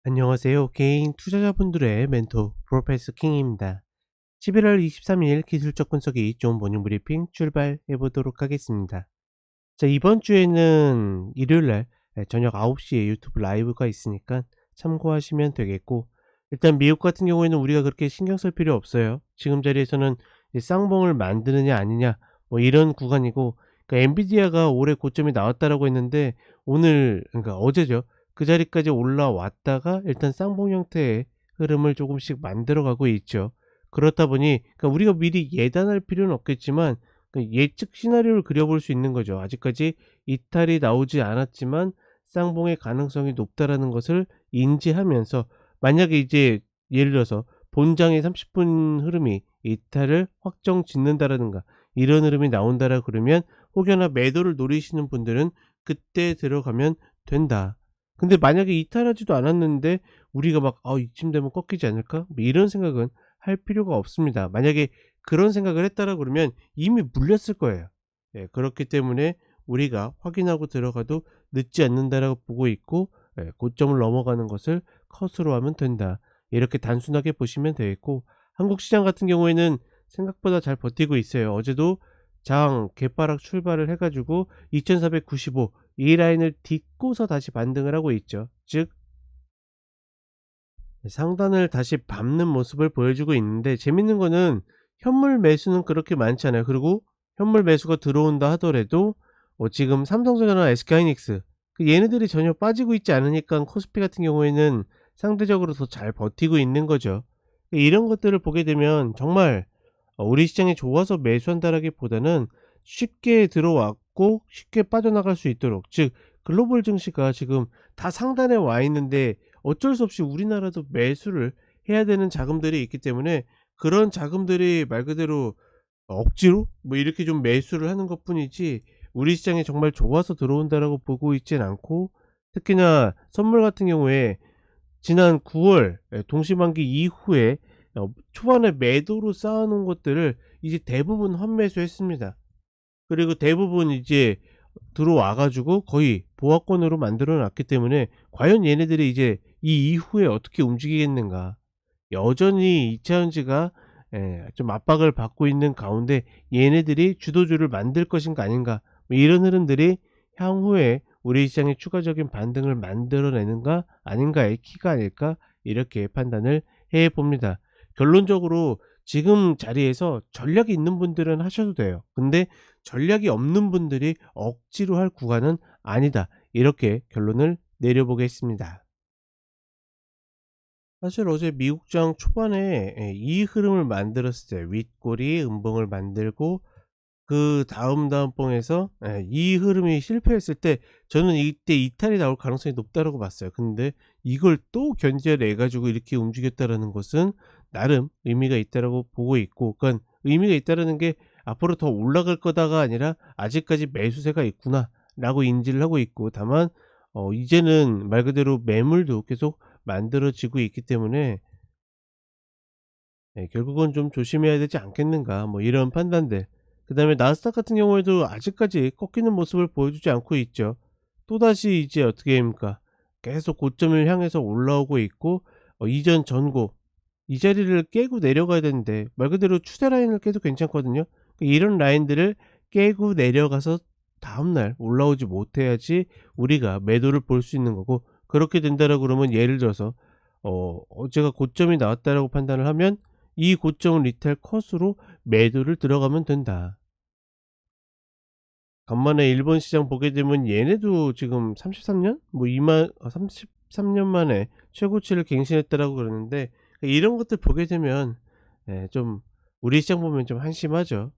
안녕하세요. 개인 투자자분들의 멘토 프로페서 킹입니다. 11월 23일 기술적 분석이 좋은 모닝 브리핑 출발해 보도록 하겠습니다. 자, 이번 주에는 일요일날 저녁 9시에 유튜브 라이브가 있으니까 참고하시면 되겠고, 일단 미국 같은 경우에는 우리가 그렇게 신경 쓸 필요 없어요. 지금 자리에서는 이 쌍봉을 만드느냐 아니냐 뭐 이런 구간이고, 그러니까 엔비디아가 올해 고점이 나왔다라고 했는데 오늘, 그러니까 어제죠, 그 자리까지 올라왔다가 일단 쌍봉 형태의 흐름을 조금씩 만들어가고 있죠. 그렇다 보니 그러니까 우리가 미리 예단할 필요는 없겠지만 예측 시나리오를 그려볼 수 있는 거죠. 아직까지 이탈이 나오지 않았지만 쌍봉의 가능성이 높다라는 것을 인지하면서, 만약에 이제 예를 들어서 본장의 30분 흐름이 이탈을 확정 짓는다라든가 이런 흐름이 나온다라 그러면 혹여나 매도를 노리시는 분들은 그때 들어가면 된다. 근데 만약에 이탈하지도 않았는데 우리가 막 '아 이쯤 되면 꺾이지 않을까?' 뭐 이런 생각은 할 필요가 없습니다. 만약에 그런 생각을 했다라 그러면 이미 물렸을 거예요. 예, 그렇기 때문에 우리가 확인하고 들어가도 늦지 않는다라고 보고 있고, 예, 고점을 넘어가는 것을 컷으로 하면 된다. 이렇게 단순하게 보시면 되겠고, 한국 시장 같은 경우에는 생각보다 잘 버티고 있어요. 어제도 장 개파락 출발을 해 가지고 2495 이 라인을 딛고서 다시 반등을 하고 있죠. 즉 상단을 다시 밟는 모습을 보여주고 있는데, 재밌는 거는 현물 매수는 그렇게 많지 않아요. 그리고 현물 매수가 들어온다 하더라도 지금 삼성전자나 SK하이닉스 얘네들이 전혀 빠지고 있지 않으니까 코스피 같은 경우에는 상대적으로 더 잘 버티고 있는 거죠. 이런 것들을 보게 되면 정말 우리 시장이 좋아서 매수한다라기보다는 쉽게 들어왔고 쉽게 빠져나갈 수 있도록, 즉 글로벌 증시가 지금 다 상단에 와 있는데 어쩔 수 없이 우리나라도 매수를 해야 되는 자금들이 있기 때문에, 그런 자금들이 말 그대로 억지로 뭐 이렇게 좀 매수를 하는 것뿐이지 우리 시장에 정말 좋아서 들어온다라고 보고 있진 않고, 특히나 선물 같은 경우에 지난 9월 동시반기 이후에 초반에 매도로 쌓아 놓은 것들을 이제 대부분 환매수했습니다. 그리고 대부분 이제 들어와 가지고 거의 보합권으로 만들어 놨기 때문에 과연 얘네들이 이제 이 이후에 어떻게 움직이겠는가. 여전히 이차전지가 좀 압박을 받고 있는 가운데 얘네들이 주도주를 만들 것인가 아닌가, 뭐 이런 흐름들이 향후에 우리 시장에 추가적인 반등을 만들어내는가 아닌가의 키가 아닐까, 이렇게 판단을 해 봅니다. 결론적으로 지금 자리에서 전략이 있는 분들은 하셔도 돼요. 근데 전략이 없는 분들이 억지로 할 구간은 아니다. 이렇게 결론을 내려보겠습니다. 사실 어제 미국장 초반에 이 흐름을 만들었을 때 윗꼬리 음봉을 만들고 그 다음 봉에서 이 흐름이 실패했을 때 저는 이때 이탈이 나올 가능성이 높다라고 봤어요. 근데 이걸 또 견제를 해 가지고 이렇게 움직였다라는 것은 나름 의미가 있다라고 보고 있고, 그러니까 의미가 있다라는 게 앞으로 더 올라갈 거다가 아니라 '아직까지 매수세가 있구나.'라고 인지를 하고 있고, 다만 이제는 말 그대로 매물도 계속 만들어지고 있기 때문에 결국은 좀 조심해야 되지 않겠는가, 뭐 이런 판단들. 그다음에 나스닥 같은 경우에도 아직까지 꺾이는 모습을 보여주지 않고 있죠. 또다시 이제 어떻게 됩니까? 계속 고점을 향해서 올라오고 있고, 이전 전고 이 자리를 깨고 내려가야 되는데 말 그대로 추세 라인을 깨도 괜찮거든요. 이런 라인들을 깨고 내려가서 다음날 올라오지 못해야지 우리가 매도를 볼 수 있는 거고, 그렇게 된다라고 그러면 예를 들어서 제가 고점이 나왔다라고 판단을 하면 이 고점을 리테일 컷으로 매도를 들어가면 된다. 간만에 일본 시장 보게 되면 얘네도 지금 33년 뭐 33년 만에 최고치를 갱신했다라고 그러는데, 이런 것들 보게 되면 좀 우리 시장 보면 좀 한심하죠.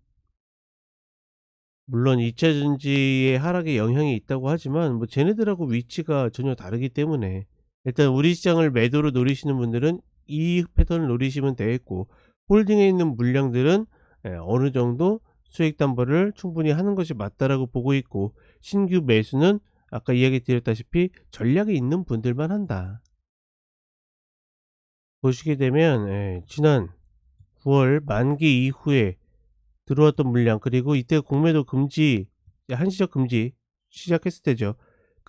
물론 2차 전지의 하락에 영향이 있다고 하지만 뭐 쟤네들하고 위치가 전혀 다르기 때문에 일단 우리 시장을 매도로 노리시는 분들은 이 패턴을 노리시면 되겠고, 홀딩에 있는 물량들은 어느 정도 수익 담보를 충분히 하는 것이 맞다라고 보고 있고, 신규 매수는 아까 이야기 드렸다시피 전략이 있는 분들만 한다. 보시게 되면 지난 9월 만기 이후에 들어왔던 물량, 그리고 이때 공매도 금지, 한시적 금지 시작했을 때죠.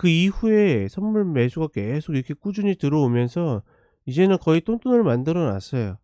그 이후에 선물 매수가 계속 이렇게 꾸준히 들어오면서 이제는 거의 똔똔을 만들어 놨어요.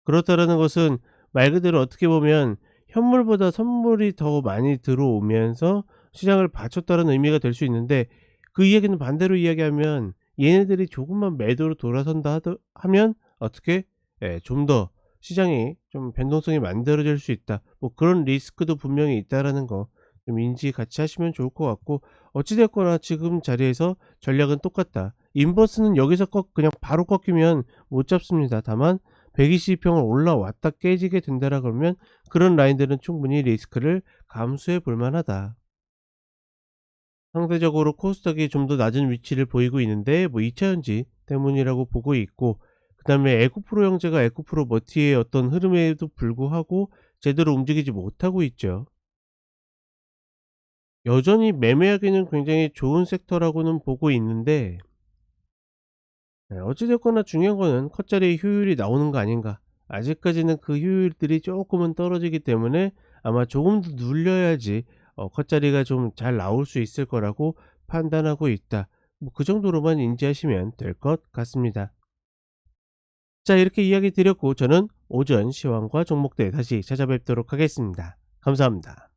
그렇다라는 것은 말 그대로 어떻게 보면 현물보다 선물이 더 많이 들어오면서 시장을 받쳤다는 의미가 될 수 있는데, 그 이야기는 반대로 이야기하면 얘네들이 조금만 매도로 돌아선다 하면 어떻게, 예, 좀 더 시장이 좀 변동성이 만들어질 수 있다. 뭐 그런 리스크도 분명히 있다라는 거 좀 인지 같이 하시면 좋을 것 같고, 어찌 됐거나 지금 자리에서 전략은 똑같다. 인버스는 여기서 그냥 바로 꺾이면 못 잡습니다. 다만 120평을 올라왔다 깨지게 된다라 그러면 그런 라인들은 충분히 리스크를 감수해 볼 만하다. 상대적으로 코스닥이 좀 더 낮은 위치를 보이고 있는데 뭐 2차 전지 때문이라고 보고 있고, 그다음에 에코프로 형제가 에코프로 머티의 어떤 흐름에도 불구하고 제대로 움직이지 못하고 있죠. 여전히 매매하기는 굉장히 좋은 섹터라고는 보고 있는데, 어찌 됐거나 중요한 거는 컷자리의 효율이 나오는 거 아닌가. 아직까지는 그 효율들이 쪼끔은 떨어지기 때문에 아마 조금 더 눌려야지 컷자리가 좀 잘 나올 수 있을 거라고 판단하고 있다. 뭐 그 정도로만 인지하시면 될 것 같습니다. 자, 이렇게 이야기 드렸고 저는 오전 시황과 종목들 다시 찾아뵙도록 하겠습니다. 감사합니다.